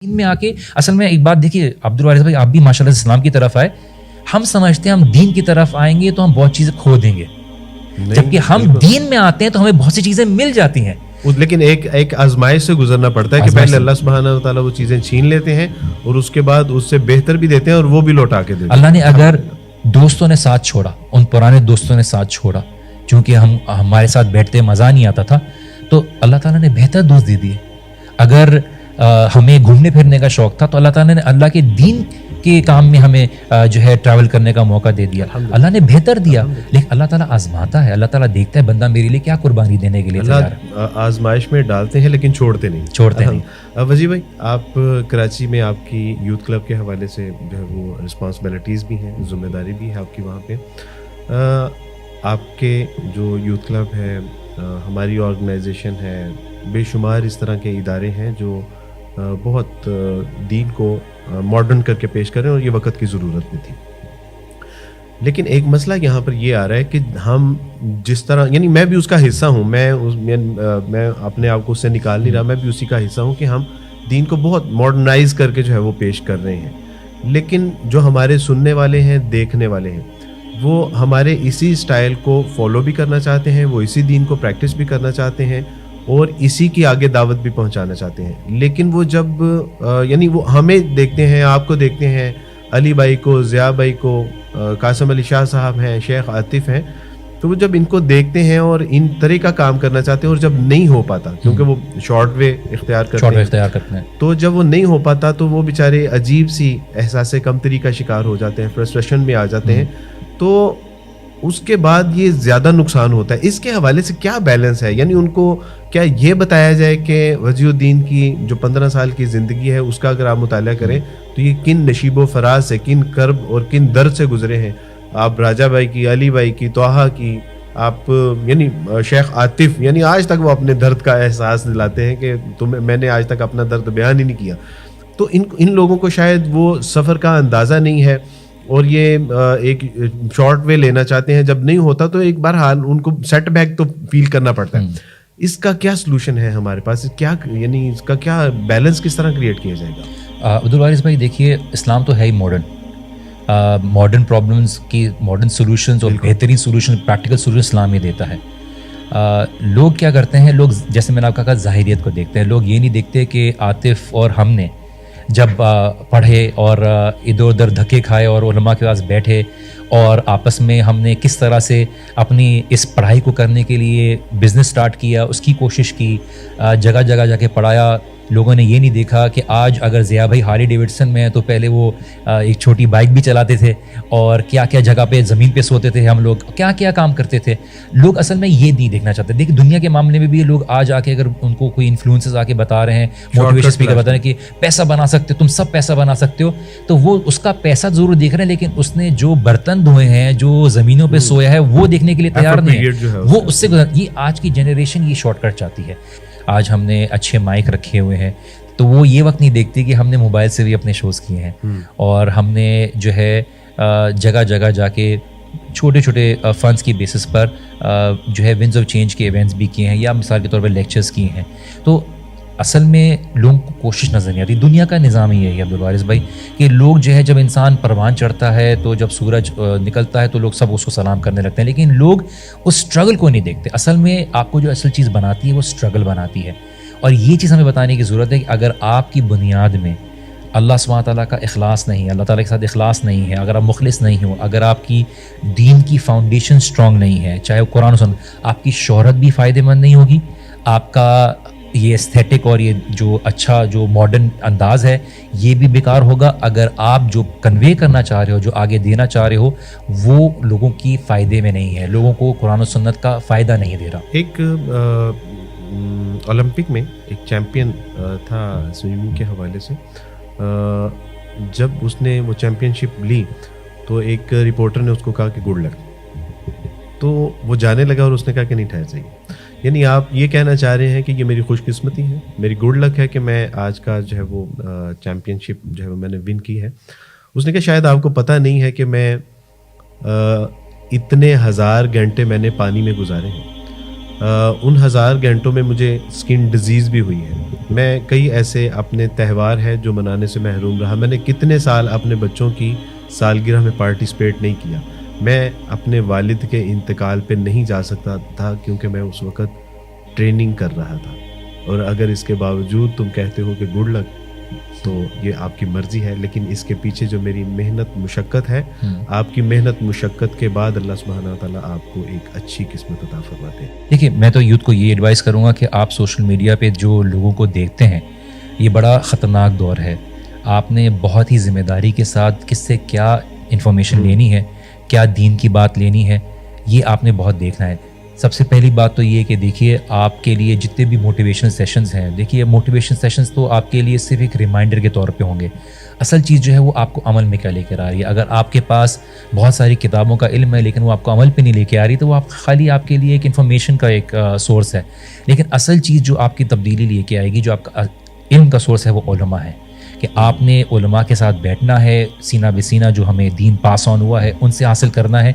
دین میں آ کے اصل میں ایک بات دیکھیے عبدالوارث بھائی، آپ بھی ماشاءاللہ سے اسلام کی طرف آئے. ہم سمجھتے ہیں ہم دین کی طرف آئیں گے تو ہم بہت چیزیں کھو دیں گے، جبکہ ہم دین میں آتے ہیں تو ہمیں بہت سی چیزیں مل جاتی ہیں. لیکن ایک آزمائش سے گزرنا پڑتا ہے کہ پہلے اللہ سبحانہ و تعالیٰ وہ چیزیں چھین لیتے ہیں اور اس کے بعد اس سے بہتر بھی دیتے ہیں اور وہ بھی لوٹا کے دیتے ہیں. اللہ نے اگر دوستوں نے ساتھ چھوڑا، ان پرانے دوستوں نے ساتھ چھوڑا، چونکہ ہمارے ساتھ بیٹھتے مزہ نہیں آتا تھا، تو اللہ تعالیٰ نے بہتر دوست دے دیے. اگر ہمیں گھومنے پھرنے کا شوق تھا تو اللہ تعالیٰ نے اللہ کے دین کے کام میں ہمیں جو ہے ٹریول کرنے کا موقع دے دیا. اللہ نے بہتر دیا، لیکن اللہ تعالیٰ آزماتا ہے، اللہ تعالیٰ دیکھتا ہے بندہ میرے لیے کیا قربانی دینے کے لیے تیار ہے. اللہ آزمائش میں ڈالتے ہیں لیکن چھوڑتے نہیں. وزیر بھائی، آپ کراچی میں آپ کی یوتھ کلب کے حوالے سے جو ہے وہ رسپانسبلٹیز بھی ہیں، ذمہ داری بھی ہے آپ کی وہاں پہ. آپ کے جو یوتھ کلب ہے، ہماری آرگنائزیشن ہے، بے شمار اس طرح کے ادارے ہیں جو بہت دین کو ماڈرن کر کے پیش کریں اور یہ وقت کی ضرورت بھی تھی. لیکن ایک مسئلہ یہاں پر یہ آ رہا ہے کہ ہم جس طرح، یعنی میں بھی اس کا حصہ ہوں، میں اپنے آپ کو اس سے نکال نہیں رہا، میں بھی اسی کا حصہ ہوں کہ ہم دین کو بہت ماڈرنائز کر کے جو ہے وہ پیش کر رہے ہیں. لیکن جو ہمارے سننے والے ہیں، دیکھنے والے ہیں، وہ ہمارے اسی سٹائل کو فالو بھی کرنا چاہتے ہیں، وہ اسی دین کو پریکٹس بھی کرنا چاہتے ہیں اور اسی کی آگے دعوت بھی پہنچانا چاہتے ہیں. لیکن وہ جب یعنی وہ ہمیں دیکھتے ہیں، آپ کو دیکھتے ہیں، علی بھائی کو، ضیاء بھائی کو، قاسم علی شاہ صاحب ہیں، شیخ عاطف ہیں، تو وہ جب ان کو دیکھتے ہیں اور ان طرح کا کام کرنا چاہتے ہیں اور جب نہیں ہو پاتا، کیونکہ وہ شارٹ وے اختیار کرتے ہیں، تو جب وہ نہیں ہو پاتا تو وہ بیچارے عجیب سی احساس کمتری کا شکار ہو جاتے ہیں، فرسٹریشن میں آ جاتے ہیں. تو اس کے بعد یہ زیادہ نقصان ہوتا ہے. اس کے حوالے سے کیا بیلنس ہے؟ یعنی ان کو کیا یہ بتایا جائے کہ وجیہ الدین کی جو 15 سال کی زندگی ہے اس کا اگر آپ مطالعہ کریں تو یہ کن نشیب و فراز سے، کن کرب اور کن درد سے گزرے ہیں. آپ راجہ بھائی کی، علی بھائی کی، طٰہٰ کی، آپ یعنی شیخ عاطف، یعنی آج تک وہ اپنے درد کا احساس دلاتے ہیں کہ میں نے آج تک اپنا درد بیان ہی نہیں کیا. تو ان لوگوں کو شاید وہ سفر کا اندازہ نہیں ہے اور یہ ایک شارٹ وے لینا چاہتے ہیں. جب نہیں ہوتا تو ایک بار حال ان کو سیٹ بیک تو فیل کرنا پڑتا ہے. اس کا کیا سلوشن ہے ہمارے پاس؟ کیا یعنی اس کا کیا بیلنس کس طرح کریٹ کیا جائے گا؟ عبدالوارث بھائی دیکھیے، اسلام تو ہے ہی ماڈرن پرابلمس کی ماڈرن سولوشنز اور بہترین سولوشن، پریکٹیکل سولوشن اسلام ہی دیتا ہے. لوگ کیا کرتے ہیں، لوگ جیسے میں نے آپ کا کہا ظاہریت کو دیکھتے ہیں. لوگ یہ نہیں دیکھتے کہ عاطف اور ہم نے جب پڑھے اور ادھر ادھر دھکے کھائے اور علماء کے پاس بیٹھے اور آپس میں ہم نے کس طرح سے اپنی اس پڑھائی کو کرنے کے لیے بزنس سٹارٹ کیا، اس کی کوشش کی، جگہ جگہ جا کے پڑھایا. لوگوں نے یہ نہیں دیکھا کہ آج اگر ضیاء بھائی ہارلی ڈیوڈسن میں ہیں تو پہلے وہ ایک چھوٹی بائک بھی چلاتے تھے اور کیا کیا جگہ پہ زمین پہ سوتے تھے، ہم لوگ کیا کیا کام کرتے تھے. لوگ اصل میں یہ نہیں دیکھنا چاہتے. دیکھیں دنیا کے معاملے میں بھی لوگ آج آ کے اگر ان کو کوئی انفلوئنسز آ کے بتا رہے ہیں، موٹیویشن اسپیکر بتا رہے ہیں کہ پیسہ بنا سکتے ہو، تم سب پیسہ بنا سکتے ہو، تو وہ اس کا پیسہ ضرور دیکھ رہے ہیں لیکن اس نے جو برتن دھوئے ہیں، جو زمینوں پہ سویا ہے، وہ دیکھنے کے لیے تیار نہیں ہے. وہ اس سے یہ آج کی جنریشن یہ شارٹ کٹ چاہتی ہے. آج ہم نے اچھے مائک رکھے ہوئے ہیں تو وہ یہ وقت نہیں دیکھتی کہ ہم نے موبائل سے بھی اپنے شوز کیے ہیں اور ہم نے جو ہے جگہ جگہ جا کے چھوٹے چھوٹے فنڈس کی بیسس پر جو ہے ونڈز آف چینج کے ایونٹس بھی کیے ہیں یا مثال کے طور پر لیکچرز کیے ہیں. تو اصل میں لوگوں کو کوشش نظر نہیں آتی. دنیا کا نظام ہی ہے عبدالوارث بھائی کہ لوگ جو ہے جب انسان پروان چڑھتا ہے تو جب سورج نکلتا ہے تو لوگ سب اس کو سلام کرنے لگتے ہیں، لیکن لوگ اس اسٹرگل کو نہیں دیکھتے. اصل میں آپ کو جو اصل چیز بناتی ہے وہ اسٹرگل بناتی ہے. اور یہ چیز ہمیں بتانے کی ضرورت ہے کہ اگر آپ کی بنیاد میں اللہ سبحانہ تعالیٰ کا اخلاص نہیں ہے، اللہ تعالیٰ کے ساتھ اخلاص نہیں ہے، اگر آپ مخلص نہیں ہو، اگر آپ کی دین کی فاؤنڈیشن اسٹرانگ نہیں ہے، چاہے وہ قرآن و سنت، آپ کی شہرت بھی فائدہ مند نہیں ہوگی، آپ کا یہ استھیٹک اور یہ جو اچھا جو ماڈرن انداز ہے یہ بھی بیکار ہوگا. اگر آپ جو کنوے کرنا چاہ رہے ہو، جو آگے دینا چاہ رہے ہو، وہ لوگوں کی فائدے میں نہیں ہے، لوگوں کو قرآن و سنت کا فائدہ نہیں دے رہا. ایک اولمپک میں ایک چیمپئن تھا سوئمنگ کے حوالے سے، جب اس نے وہ چیمپئن شپ لی تو ایک رپورٹر نے اس کو کہا کہ گڈ لک، تو وہ جانے لگا اور اس نے کہا کہ نہیں ٹھہر جائیے. یعنی آپ یہ کہنا چاہ رہے ہیں کہ یہ میری خوش قسمتی ہے، میری گڈ لک ہے کہ میں آج کا جو ہے وہ چیمپئن شپ جو ہے وہ میں نے ون کی ہے. اس نے کہا شاید آپ کو پتہ نہیں ہے کہ میں اتنے 1000 گھنٹے میں نے پانی میں گزارے ہیں، ان 1000 گھنٹوں میں مجھے اسکن ڈیزیز بھی ہوئی ہے، میں کئی ایسے اپنے تہوار ہیں جو منانے سے محروم رہا. میں نے کتنے سال اپنے بچوں کی سالگرہ میں پارٹیسپیٹ نہیں کیا. میں اپنے والد کے انتقال پہ نہیں جا سکتا تھا کیونکہ میں اس وقت ٹریننگ کر رہا تھا. اور اگر اس کے باوجود تم کہتے ہو کہ گڈ لک, تو یہ آپ کی مرضی ہے, لیکن اس کے پیچھے جو میری محنت مشقت ہے, آپ کی محنت مشقت کے بعد اللہ سبحانہ تعالیٰ آپ کو ایک اچھی قسمت عطا فرماتے ہیں. دیکھیے, میں تو یوتھ کو یہ ایڈوائز کروں گا کہ آپ سوشل میڈیا پہ جو لوگوں کو دیکھتے ہیں, یہ بڑا خطرناک دور ہے. آپ نے بہت ہی ذمہ داری کے ساتھ کس سے کیا انفارمیشن لینی ہے, کیا دین کی بات لینی ہے, یہ آپ نے بہت دیکھنا ہے. سب سے پہلی بات تو یہ کہ دیکھیے, آپ کے لیے جتنے بھی موٹیویشنل سیشنز ہیں, دیکھیے موٹیویشن سیشنز تو آپ کے لیے صرف ایک ریمائنڈر کے طور پہ ہوں گے. اصل چیز جو ہے وہ آپ کو عمل میں کیا لے کر آ رہی ہے. اگر آپ کے پاس بہت ساری کتابوں کا علم ہے لیکن وہ آپ کو عمل پہ نہیں لے کے آ رہی, تو وہ آپ خالی آپ کے لیے ایک انفارمیشن کا ایک سورس ہے. لیکن اصل چیز جو آپ کی تبدیلی لے کے آئے گی, جو آپ کا علم کا سورس ہے, وہ علماء ہے. کہ آپ نے علماء کے ساتھ بیٹھنا ہے, سینہ بہ سینہ جو ہمیں دین پاس آن ہوا ہے ان سے حاصل کرنا ہے.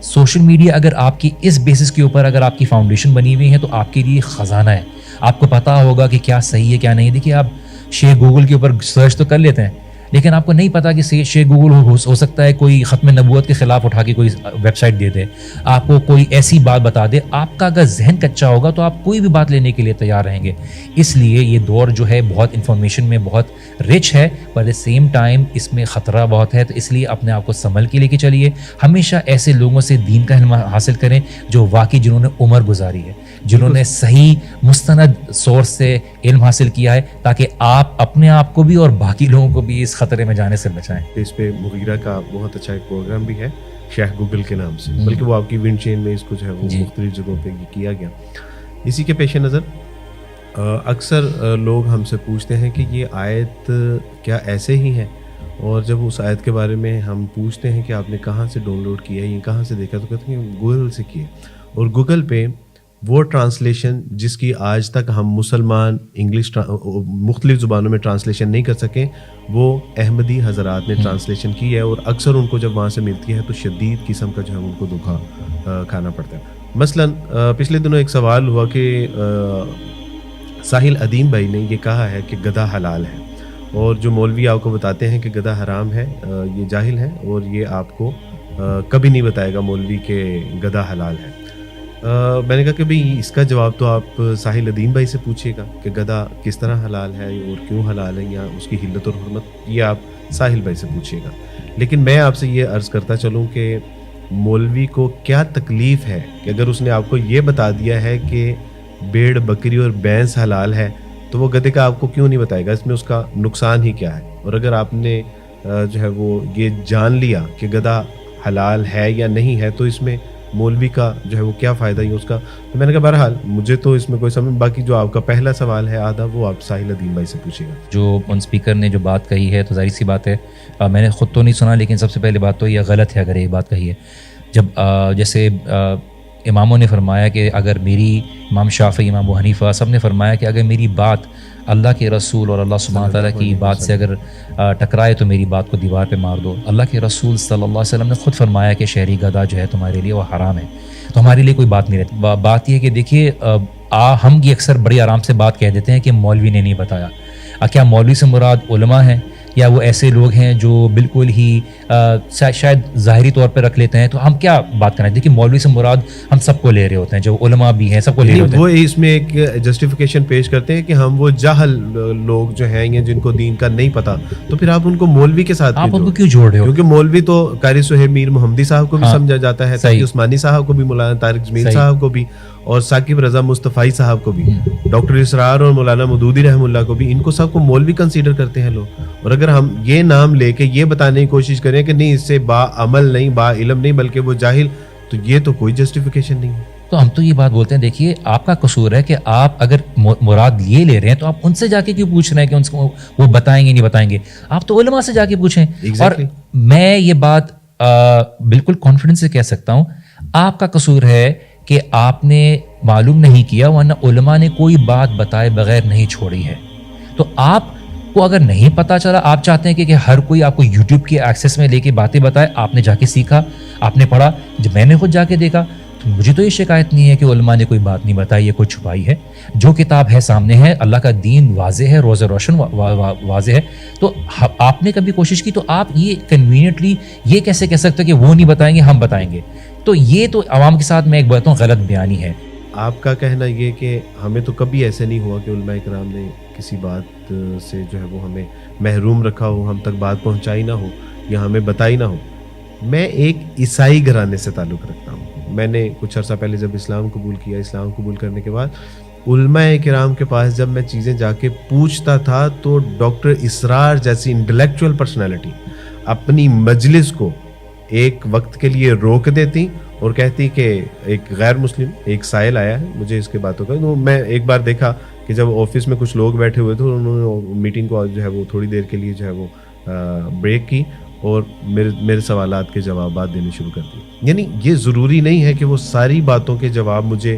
سوشل میڈیا اگر آپ کی اس بیسس کے اوپر اگر آپ کی فاؤنڈیشن بنی ہوئی ہے تو آپ کے لیے خزانہ ہے. آپ کو پتہ ہوگا کہ کیا صحیح ہے کیا نہیں. دیکھیے, آپ شیخ گوگل کے اوپر سرچ تو کر لیتے ہیں, لیکن آپ کو نہیں پتا کہ شیخ گوگل ہو سکتا ہے کوئی ختم نبوت کے خلاف اٹھا کے کوئی ویب سائٹ دے دے, آپ کو کوئی ایسی بات بتا دے. آپ کا اگر ذہن کچا ہوگا تو آپ کوئی بھی بات لینے کے لیے تیار رہیں گے. اس لیے یہ دور جو ہے بہت انفارمیشن میں بہت رچ ہے, پر ایٹ دا سیم ٹائم اس میں خطرہ بہت ہے. تو اس لیے اپنے آپ کو سنبھل کے لے کے چلیے. ہمیشہ ایسے لوگوں سے دین کا علم حاصل کریں جو واقعی جنہوں نے عمر گزاری ہے, جنہوں نے صحیح مستند سورس سے علم حاصل کیا ہے, تاکہ آپ اپنے آپ کو بھی اور باقی لوگوں کو بھی اس خطرے میں جانے سے بچائیں. اس پہ مغیرہ کا بہت اچھا ایک پروگرام بھی ہے شیخ گوگل کے نام سے, بلکہ وہ آپ کی ونڈ چین میں اس کو جو ہے وہ مختلف جگہوں پہ یہ کیا گیا. اسی کے پیش نظر اکثر لوگ ہم سے پوچھتے ہیں کہ یہ آیت کیا ایسے ہی ہے, اور جب اس آیت کے بارے میں ہم پوچھتے ہیں کہ آپ نے کہاں سے ڈاؤن لوڈ کیا ہے, یہ کہاں سے دیکھا, تو کہتے ہیں گوگل سے کیے. اور گوگل پہ وہ ٹرانسلیشن جس کی آج تک ہم مسلمان انگلش مختلف زبانوں میں ٹرانسلیشن نہیں کر سکیں, وہ احمدی حضرات نے ٹرانسلیشن کی ہے. اور اکثر ان کو جب وہاں سے ملتی ہے تو شدید قسم کا جو ہے ان کو دھوکا کھانا پڑتا ہے. مثلاً پچھلے دنوں ایک سوال ہوا کہ ساحل ادیم بھائی نے یہ کہا ہے کہ گدھا حلال ہے, اور جو مولوی آپ کو بتاتے ہیں کہ گدھا حرام ہے, یہ جاہل ہیں, اور یہ آپ کو کبھی نہیں بتائے گا مولوی کہ گدھا حلال ہے. میں نے کہا کہ بھئی اس کا جواب تو آپ ساحل ادیم بھائی سے پوچھیے گا کہ گدھا کس طرح حلال ہے اور کیوں حلال ہے, یا اس کی حلت اور حرمت, یہ آپ ساحل بھائی سے پوچھیے گا. لیکن میں آپ سے یہ عرض کرتا چلوں کہ مولوی کو کیا تکلیف ہے کہ اگر اس نے آپ کو یہ بتا دیا ہے کہ بھیڑ بکری اور بھینس حلال ہے, تو وہ گدھے کا آپ کو کیوں نہیں بتائے گا, اس میں اس کا نقصان ہی کیا ہے. اور اگر آپ نے جو ہے وہ یہ جان لیا کہ گدھا حلال ہے یا نہیں ہے, تو اس میں مولوی کا جو ہے وہ کیا فائدہ ہی اس کا. تو میں نے کہا بہرحال مجھے تو اس میں کوئی سمجھ, باقی جو آپ کا پہلا سوال ہے آدھا, وہ آپ ساحل ادیم بھائی سے پوچھیے گا. جو ان اسپیکر نے جو بات کہی ہے تو ظاہر سی بات ہے, میں نے خود تو نہیں سنا, لیکن سب سے پہلے بات تو یہ غلط ہے اگر یہ بات کہی ہے. جب جیسے اماموں نے فرمایا کہ اگر میری, امام شافعی, امام ابو حنیفہ سب نے فرمایا کہ اگر میری بات اللہ کے رسول اور اللہ سبحانہ تعالیٰ کی بات سے اگر ٹکرائے تو میری بات کو دیوار پہ مار دو. اللہ کے رسول صلی اللہ علیہ وسلم نے خود فرمایا کہ شہری گدھا جو ہے تمہارے لیے وہ حرام ہے, تو ہمارے لیے کوئی بات نہیں رہتی. بات یہ ہے کہ دیکھیے, ہم یہ اکثر بڑی آرام سے بات کہہ دیتے ہیں کہ مولوی نے نہیں بتایا. کیا مولوی سے مراد علماء ہیں, یا وہ ایسے لوگ ہیں جو بالکل ہی شاید ظاہری طور پہ رکھ لیتے ہیں؟ تو ہم کیا بات کریں. دیکھیے, مولوی سے مراد ہم سب کو لے رہے ہوتے ہیں, جو علماء بھی ہیں سب کو لے رہے ہوتے ہیں. وہ اس میں ایک جسٹیفیکیشن پیش کرتے ہیں کہ ہم وہ جاہل لوگ جو ہیں یا جن کو دین کا نہیں پتا, تو پھر آپ ان کو مولوی کے ساتھ آپ ان کو کیوں جوڑ رہے ہو؟ کیونکہ مولوی تو قاری صہیب میر محمدی صاحب کو بھی سمجھا جاتا ہے, تقی عثمانی صاحب کو بھی, مولانا طارق جمیل صاحب کو بھی, اور ثاقب رضا مصطفی صاحب کو بھی, ڈاکٹر اسرار اور مولانا مودودی رحم اللہ کو بھی, ان کو سب کو مولوی کنسیڈر کرتے ہیں لوگ. اور اگر ہم یہ نام لے کے یہ بتانے کی کوشش کریں کہ نہیں اس سے با عمل نہیں, با علم نہیں, بلکہ وہ جاہل, تو یہ تو کوئی جسٹیفیکیشن نہیں ہے. تو ہم تو یہ بات بولتے ہیں, دیکھیے آپ کا قصور ہے کہ آپ اگر مراد یہ لے رہے ہیں تو آپ ان سے جا کے کیوں پوچھ رہے ہیں کہ ان کو وہ بتائیں گے نہیں بتائیں گے. آپ تو علماء سے جا کے پوچھیں. اور میں یہ بات بالکل کانفیڈنس سے کہہ سکتا ہوں, آپ کا قصور ہے کہ آپ نے معلوم نہیں کیا, ورنہ علماء نے کوئی بات بتائے بغیر نہیں چھوڑی ہے. تو آپ کو اگر نہیں پتا چلا, آپ چاہتے ہیں کہ ہر کوئی آپ کو یوٹیوب کی ایکسیس میں لے کے باتیں بتائے, آپ نے جا کے سیکھا, آپ نے پڑھا, جب میں نے خود جا کے دیکھا تو مجھے تو یہ شکایت نہیں ہے کہ علماء نے کوئی بات نہیں بتائی ہے، کوئی چھپائی ہے. جو کتاب ہے سامنے ہے، اللہ کا دین واضح ہے، روز روشن واضح ہے. تو آپ نے کبھی کوشش کی تو آپ یہ کنوینئنٹلی یہ کیسے کہہ سکتے کہ وہ نہیں بتائیں گے ہم بتائیں گے؟ تو یہ تو عوام کے ساتھ میں ایک بات ہوں غلط بیانی ہے. آپ کا کہنا یہ کہ ہمیں تو کبھی ایسے نہیں ہوا کہ علماء کرام نے کسی بات سے جو ہے وہ ہمیں محروم رکھا ہو، ہم تک بات پہنچائی نہ ہو یا ہمیں بتائی نہ ہو. میں ایک عیسائی گھرانے سے تعلق رکھتا ہوں. میں نے کچھ عرصہ پہلے جب اسلام قبول کیا، اسلام قبول کرنے کے بعد علماء کرام کے پاس جب میں چیزیں جا کے پوچھتا تھا تو ڈاکٹر اسرار جیسی انٹلیکچوئل پرسنالٹی اپنی مجلس کو ایک وقت کے لیے روک دیتی اور کہتی کہ ایک غیر مسلم ایک سائل آیا ہے مجھے اس کے باتوں کا. تو میں ایک بار دیکھا کہ جب آفس میں کچھ لوگ بیٹھے ہوئے تھے، انہوں نے میٹنگ کو جو ہے وہ تھوڑی دیر کے لیے جو ہے وہ بریک کی اور میرے سوالات کے جوابات دینے شروع کر دیے. یعنی یہ ضروری نہیں ہے کہ وہ ساری باتوں کے جواب مجھے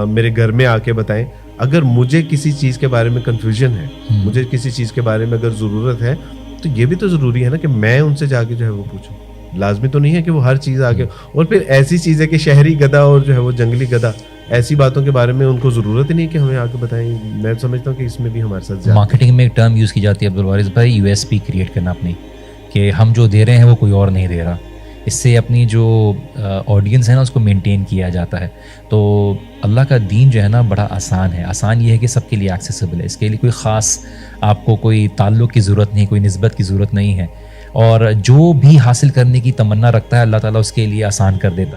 میرے گھر میں آ کے بتائیں. اگر مجھے کسی چیز کے بارے میں کنفیوژن ہے، مجھے کسی چیز کے بارے میں اگر ضرورت ہے تو یہ بھی تو ضروری ہے نا کہ میں ان سے جا کے جو ہے وہ پوچھوں. لازمی تو نہیں ہے کہ وہ ہر چیز آ کے، اور پھر ایسی چیز ہے کہ شہری گدھا اور جو ہے وہ جنگلی گدھا، ایسی باتوں کے بارے میں ان کو ضرورت ہی نہیں کہ ہمیں آ کے بتائیں. میں سمجھتا ہوں کہ اس میں بھی ہمارے ساتھ مارکیٹنگ میں ایک ٹرم یوز کی جاتی ہے عبدالوارث بھائی، یو ایس پی کریٹ کرنا اپنی، کہ ہم جو دے رہے ہیں وہ کوئی اور نہیں دے رہا. اس سے اپنی جو آڈینس ہے نا اس کو مینٹین کیا جاتا ہے. تو اللہ کا دین جو ہے نا بڑا آسان ہے. آسان یہ ہے کہ سب کے لیے ایکسیسیبل ہے. اس کے لیے کوئی خاص آپ کو کوئی تعلق کی ضرورت نہیں، کوئی نسبت کی ضرورت نہیں ہے. اور جو بھی حاصل کرنے کی تمنا رکھتا ہے اللہ تعالیٰ اس کے لیے آسان کر دیتا ہے.